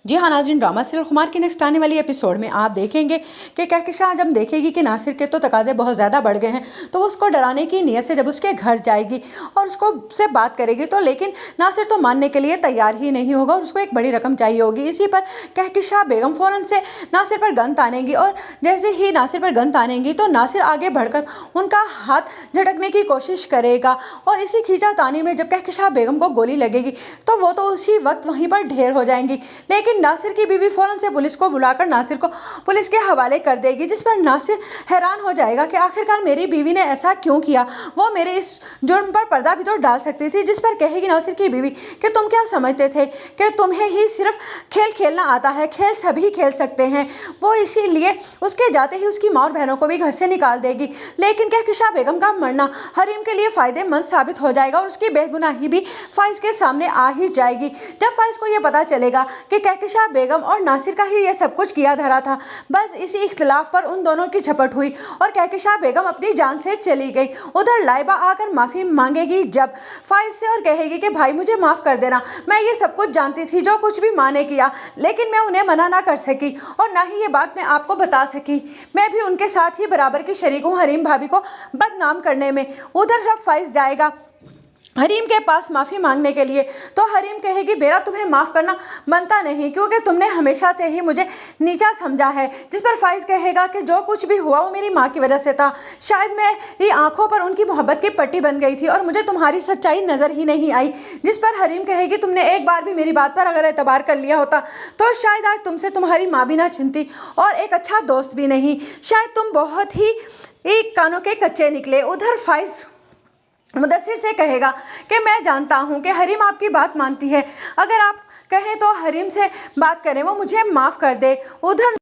जी हाँ नाज़रीन, drama serial खुमार के नेक्स्ट आने वाली एपिसोड में आप देखेंगे कि कहकशां जब देखेगी कि नासिर के तो तकाजे बहुत ज़्यादा बढ़ गए हैं, तो वो उसको डराने की नीयत से जब उसके घर जाएगी और उसको से बात करेगी, तो लेकिन नासिर तो मानने के लिए तैयार ही नहीं होगा और उसको एक बड़ी रकम चाहिए होगी। इसी पर कहकशां बेगम फ़ौरन से नासिर पर गन तानेंगी और जैसे ही नासिर पर गन तानेंगी तो नासिर आगे बढ़कर उनका हाथ झटकने की कोशिश करेगा और इसी खींचातानी में जब कहकशां बेगम को गोली लगेगी तो वो तो उसी वक्त वहीं पर ढेर हो जाएंगी। लेकिन नासिर की बीवी फौरन से पुलिस को बुलाकर नासिर को पुलिस के हवाले कर देगी, जिस पर नासिर हैरान हो जाएगा कि आखिरकार मेरी बीवी ने ऐसा क्यों किया, वो मेरे इस जुर्म पर पर्दा भी तो डाल सकती थी। जिस पर कहेगी नासिर की बीवी कि तुम क्या समझते थे कि तुम्हें ही सिर्फ खेल खेलना आता है, खेल सभी खेल सकते हैं। वो इसीलिए उसके जाते ही उसकी माँ और बहनों को भी घर से निकाल देगी। लेकिन कहकशां बेगम का मरना हरीम के लिए फ़ायदेमंद साबित हो जाएगा और उसकी बेगुनाही भी फाइज के सामने आ ही जाएगी। जब फाइज को यह पता चलेगा कि कहकशां बेगम और नासिर का ही ये सब कुछ किया धरा था, बस इसी इख्तिलाफ पर उन दोनों की झपट हुई और कहकशां बेगम अपनी जान से चली गई। उधर लाइबा आकर माफ़ी मांगेगी जब फाइज से और कहेगी कि भाई मुझे माफ़ कर देना, मैं ये सब कुछ जानती थी, जो कुछ भी माँ ने किया, लेकिन मैं उन्हें मना ना कर सकी और ना ही ये बात मैं आपको बता सकी। मैं भी उनके साथ ही बराबर की शरीक हूँ हरीम भाभी को बदनाम करने में। उधर जब फाइज जाएगा हरीम के पास माफ़ी मांगने के लिए, तो हरीम कहेगी बेरा तुम्हें माफ़ करना बनता नहीं, क्योंकि तुमने हमेशा से ही मुझे नीचा समझा है। जिस पर फाइज कहेगा कि जो कुछ भी हुआ वो मेरी माँ की वजह से था, शायद मेरी आंखों पर उनकी मोहब्बत की पट्टी बन गई थी और मुझे तुम्हारी सच्चाई नज़र ही नहीं आई। जिस पर हरीम कहेगी तुमने एक बार भी मेरी बात पर अगर एतबार कर लिया होता तो शायद आज तुमसे तुम्हारी माँ भी ना चिंती और एक अच्छा दोस्त भी नहीं, शायद तुम बहुत ही एक कानों के कच्चे निकले। उधर फाइज मुदस्सिर से कहेगा कि मैं जानता हूँ कि हरीम आपकी बात मानती है, अगर आप कहें तो हरीम से बात करें, वो मुझे माफ़ कर दे। उधर